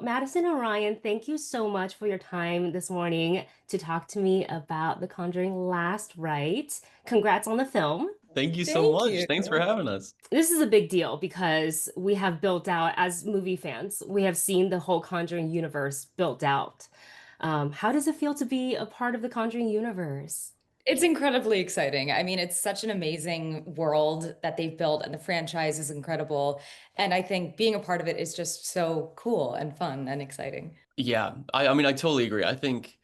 Madison Orion, thank you so much for your time this morning to talk to me about The Conjuring Last Rite. Congrats on the film. Thank you so Thank much. you. Thanks for having us. This is a big deal because we have built out, as movie fans, we have seen the whole Conjuring universe built out. How does it feel to be a part of the Conjuring universe? It's incredibly exciting. I mean, it's such an amazing world that they've built, and the franchise is incredible. And I think being a part of it is just so cool and fun and exciting. Yeah, I mean, I totally agree. I think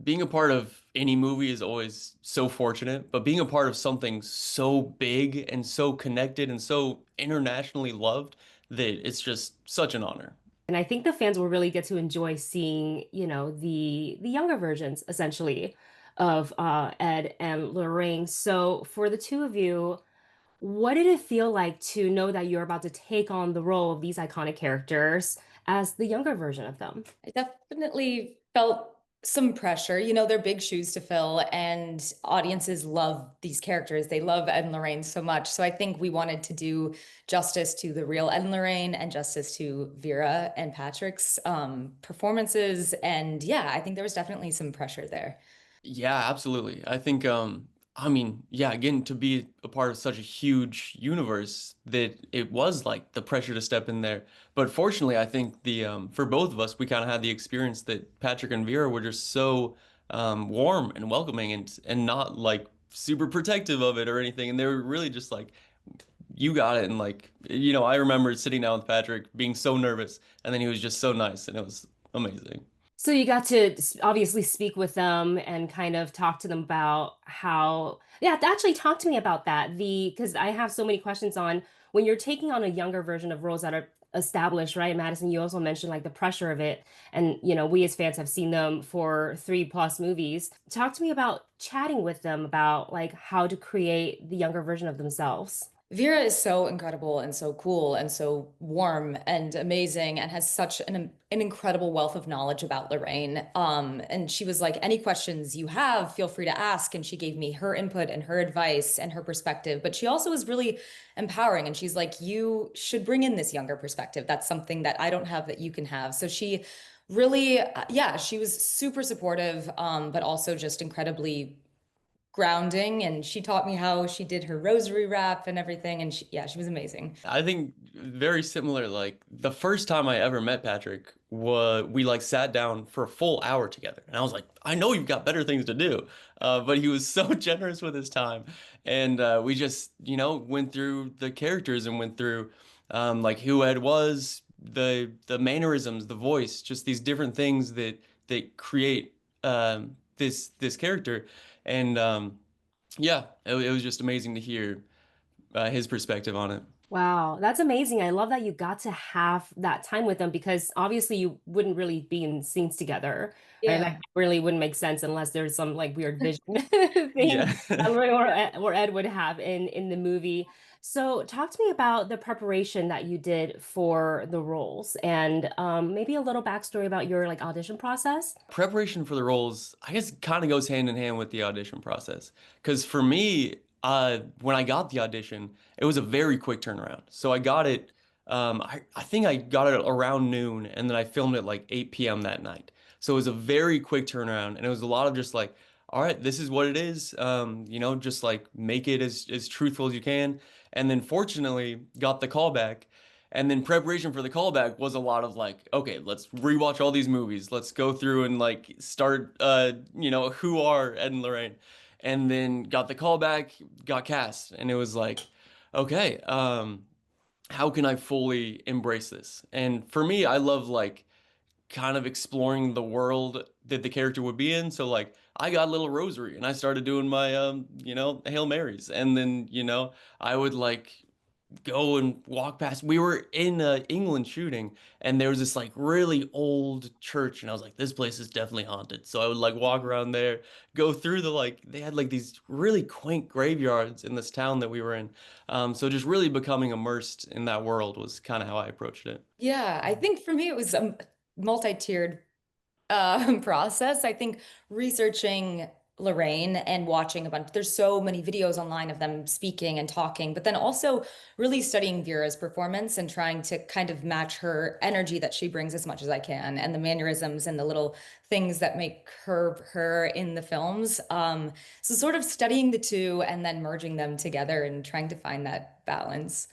being a part of any movie is always so fortunate, but being a part of something so big and so connected and so internationally loved that it's just such an honor. And I think the fans will really get to enjoy seeing, the younger versions essentially of Ed and Lorraine. So for the two of you, what did it feel like to know that you're about to take on the role of these iconic characters as the younger version of them? I definitely felt some pressure. They're big shoes to fill, and audiences love these characters. They love Ed and Lorraine so much. So I think we wanted to do justice to the real Ed and Lorraine and justice to Vera and Patrick's performances. And yeah, I think there was definitely some pressure there. Yeah, absolutely. I think I mean, yeah, again, to be a part of such a huge universe that it was like the pressure to step in there. But fortunately, I think the for both of us, we kind of had the experience that Patrick and Vera were just so warm and welcoming and not like super protective of it or anything. And they were really just like, you got it. And like, I remember sitting down with Patrick being so nervous, and then he was just so nice, and it was amazing. So you got to obviously speak with them and kind of talk to them about how, yeah, actually talk to me about that. Because I have so many questions on when you're taking on a younger version of roles that are established, right? Madison, you also mentioned like the pressure of it. And, we as fans have seen them for 3+ movies. Talk to me about chatting with them about like how to create the younger version of themselves. Vera is so incredible and so cool and so warm and amazing and has such an incredible wealth of knowledge about Lorraine. And she was like, any questions you have, feel free to ask. And she gave me her input and her advice and her perspective. But she also was really empowering. And she's like, you should bring in this younger perspective. That's something that I don't have that you can have. So she really, yeah, she was super supportive, but also just incredibly grounding, and she taught me how she did her rosary wrap and everything, and yeah, she was amazing. I think very similar. Like the first time I ever met Patrick, we like sat down for a full hour together, and I was like, I know you've got better things to do, but he was so generous with his time, and we just went through the characters and went through like who Ed was, the mannerisms, the voice, just these different things that create this character, and yeah, it was just amazing to hear his perspective on it. Wow, that's amazing. I love that you got to have that time with them because obviously you wouldn't really be in scenes together, right? Like Yeah. really wouldn't make sense unless there's some like weird vision thing Yeah. that Lorraine or Ed would have in the movie. So talk to me about the preparation that you did for the roles and maybe a little backstory about your like audition process. Preparation for the roles, I guess, kind of goes hand in hand with the audition process. Because for me, when I got the audition, it was a very quick turnaround. So I got it, I think I got it around noon, and then I filmed it like 8 p.m. that night. So it was a very quick turnaround, and it was a lot of just like, all right, this is what it is. Just like make it as truthful as you can. And then fortunately, got the call back. And then preparation for the callback was a lot of like, okay, let's rewatch all these movies. Let's go through and like start, who are Ed and Lorraine? And then got the callback, got cast, and it was like, okay, how can I fully embrace this? And for me, I love like kind of exploring the world that the character would be in. So like I got a little rosary and I started doing my Hail Marys. And then, I would like go and walk past. We were in England shooting, and there was this like really old church, and I was like, this place is definitely haunted. So I would like walk around there, go through the like they had like these really quaint graveyards in this town that we were in. So just really becoming immersed in that world was kind of how I approached it. Yeah, I think for me it was a multi-tiered process. I think researching Lorraine and watching a bunch. There's so many videos online of them speaking and talking, but then also really studying Vera's performance and trying to kind of match her energy that she brings as much as I can, and the mannerisms and the little things that make her in the films. So sort of studying the two and then merging them together and trying to find that balance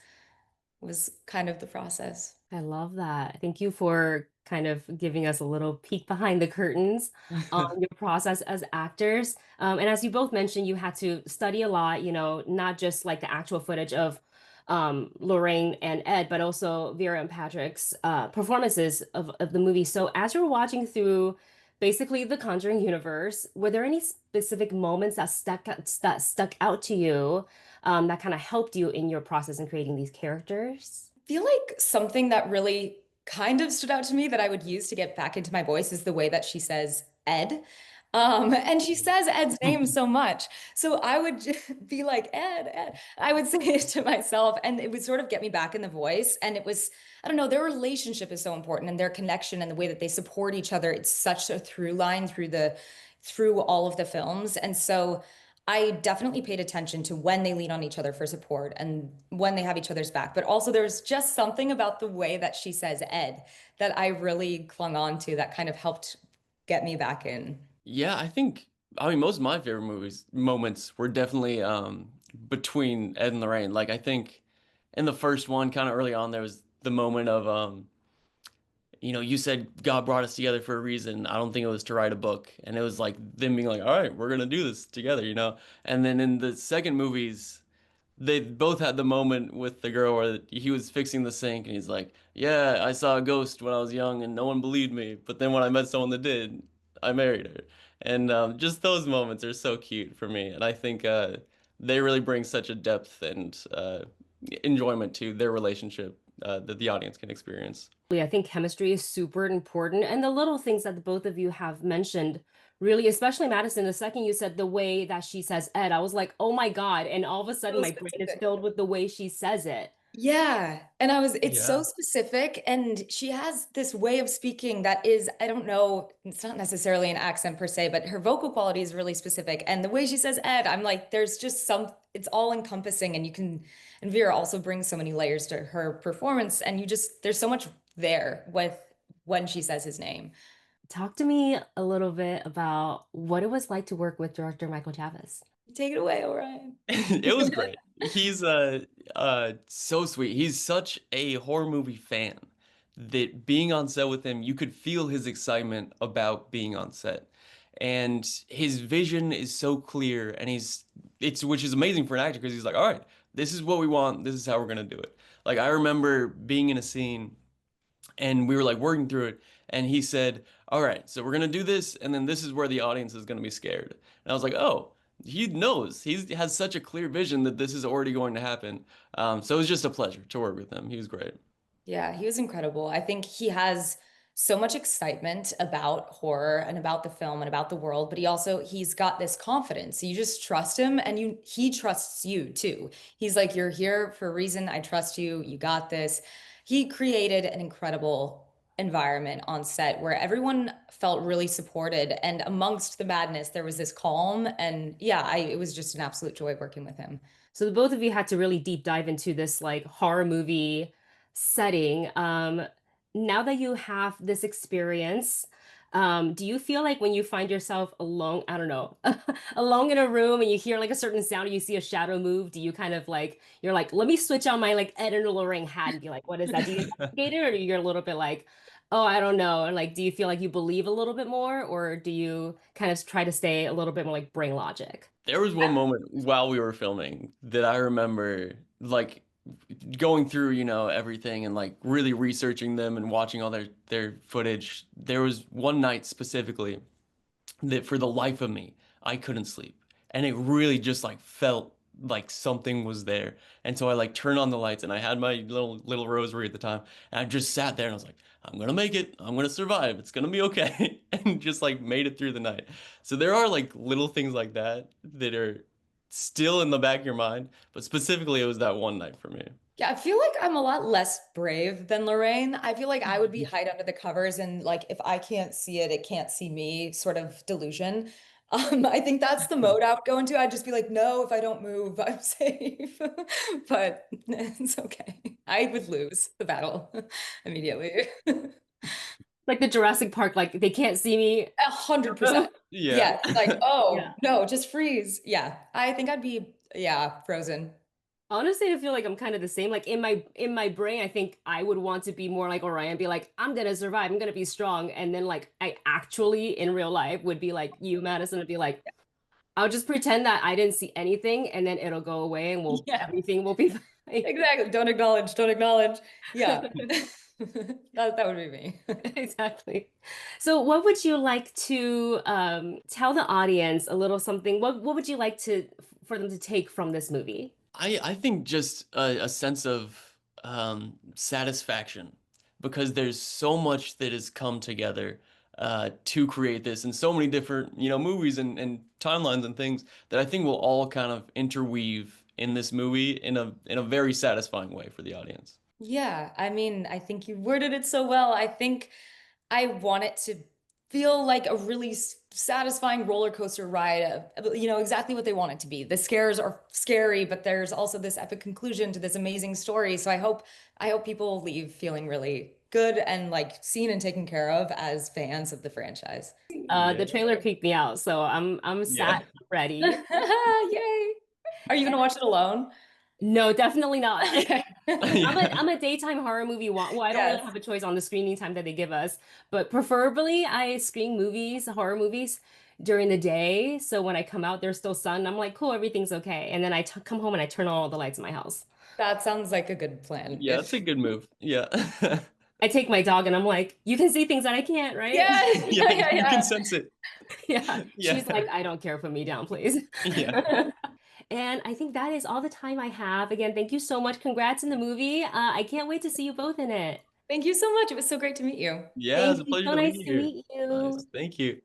was kind of the process. I love that. Thank you for kind of giving us a little peek behind the curtains on your process as actors. And as you both mentioned, you had to study a lot, not just like the actual footage of Lorraine and Ed, but also Vera and Patrick's performances of the movie. So as you're watching through basically the Conjuring universe, were there any specific moments that stuck out to you that kind of helped you in your process in creating these characters? Feel like something that really kind of stood out to me that I would use to get back into my voice is the way that she says Ed. And she says Ed's name so much. So I would be like, Ed, Ed. I would say it to myself, and it would sort of get me back in the voice. And it was, I don't know, their relationship is so important, and their connection and the way that they support each other. It's such a through line through all of the films. And so I definitely paid attention to when they lean on each other for support and when they have each other's back. But also, there's just something about the way that she says Ed that I really clung on to that kind of helped get me back in. Yeah, I mean most of my favorite movies moments were definitely between Ed and Lorraine. Like I think in the first one, kind of early on, there was the moment of you said God brought us together for a reason. I don't think it was to write a book. And it was like them being like, all right, we're gonna do this together. And then in the second movies, they both had the moment with the girl where he was fixing the sink and he's like, yeah, I saw a ghost when I was young and no one believed me. But then when I met someone that did, I married her. And just those moments are so cute for me. And I think they really bring such a depth and enjoyment to their relationship that the audience can experience. I think chemistry is super important. And the little things that the both of you have mentioned, really, especially Madison, the second you said the way that she says Ed, I was like, oh my God. And all of a sudden, So my brain is specific. filled with the way she says it. Yeah. And it's Yeah. so specific. And she has this way of speaking that is, I don't know, it's not necessarily an accent per se, but her vocal quality is really specific. And the way she says Ed, I'm like, there's just it's all encompassing. And Vera also brings so many layers to her performance. And there's so much there with when she says his name. Talk to me a little bit about what it was like to work with director Michael Chavis. Take it away, Orion. It was great. He's so sweet. He's such a horror movie fan that being on set with him, you could feel his excitement about being on set. And his vision is so clear and it's which is amazing for an actor because he's like, all right, this is what we want, this is how we're gonna do it. Like I remember being in a scene and we were like working through it and he said, all right, so we're gonna do this and then this is where the audience is gonna be scared. And I was like, oh, he knows. He has such a clear vision that this is already going to happen. So it was just a pleasure to work with him. He was great. Yeah, he was incredible. I think he has so much excitement about horror and about the film and about the world, but he's got this confidence. You just trust him and he trusts you too. He's like, you're here for a reason. I trust you. You got this. He created an incredible environment on set where everyone felt really supported, and amongst the madness there was this calm, and yeah, it was just an absolute joy working with him. So the both of you had to really deep dive into this like horror movie setting. Now that you have this experience, do you feel like when you find yourself alone, I don't know, alone in a room and you hear like a certain sound or you see a shadow move, do you kind of like you're like, let me switch on my like Ed and Lorraine hat and be like, what is that? Do you investigate it or you're a little bit like, oh, I don't know? Or like, do you feel like you believe a little bit more, or do you kind of try to stay a little bit more like brain logic? There was one moment while we were filming that I remember like going through, everything and like really researching them and watching all their footage. There was one night specifically that for the life of me, I couldn't sleep. And it really just like felt like something was there. And so I like turned on the lights and I had my little rosary at the time. And I just sat there and I was like, I'm gonna make it. I'm gonna survive. It's gonna be okay. And just like made it through the night. So there are like little things like that that are still in the back of your mind. But specifically, it was that one night for me. Yeah, I feel like I'm a lot less brave than Lorraine. I feel like I would be hide under the covers and like if I can't see it, it can't see me sort of delusion. I think that's the mode I would go into. I'd just be like, no, if I don't move, I'm safe. But it's okay. I would lose the battle immediately. Like the Jurassic Park, like they can't see me. 100%. Yeah. Yes. Like, oh, Yeah. no, just freeze. Yeah. I think I'd be, yeah, frozen. Honestly, I feel like I'm kind of the same. Like in my brain, I think I would want to be more like Orion, be like, I'm gonna survive, I'm gonna be strong. And then like I actually in real life would be like you, Madison, would be like, I'll just pretend that I didn't see anything and then it'll go away and we'll Yeah, everything will be fine. exactly. Don't acknowledge. Don't acknowledge. Yeah. That would be me. Exactly. So what would you like to tell the audience a little something? What would you like to for them to take from this movie? I think just a sense of satisfaction because there's so much that has come together to create this and so many different, movies and timelines and things that I think will all kind of interweave in this movie in a very satisfying way for the audience. Yeah, I mean, I think you worded it so well. I think I want it to feel like a really satisfying roller coaster ride of, exactly what they want it to be. The scares are scary, but there's also this epic conclusion to this amazing story. So I hope people leave feeling really good and like seen and taken care of as fans of the franchise. The Yeah. trailer creeped me out, so I'm Yeah. sat ready. Yay. Are you gonna watch it alone? No, definitely not. Okay. Yeah. I'm a daytime horror movie well, I don't really Yes. have a choice on the screening time that they give us, but preferably I screen movies, horror movies during the day. So when I come out, there's still sun. I'm like, cool, everything's okay. And then I come home and I turn on all the lights in my house. That sounds like a good plan. Yeah, that's a good move. Yeah. I take my dog and I'm like, you can see things that I can't, right? Yeah, Yeah, yeah, you can yeah. sense it. Yeah. Yeah. She's like, I don't care, put me down, please. Yeah. And I think that is all the time I have. Again, thank you so much. Congrats in the movie. I can't wait to see you both in it. Thank you so much. It was so great to meet you. Yeah, it was Thank a you. pleasure So to meet nice you to here. meet you. Nice. Thank you.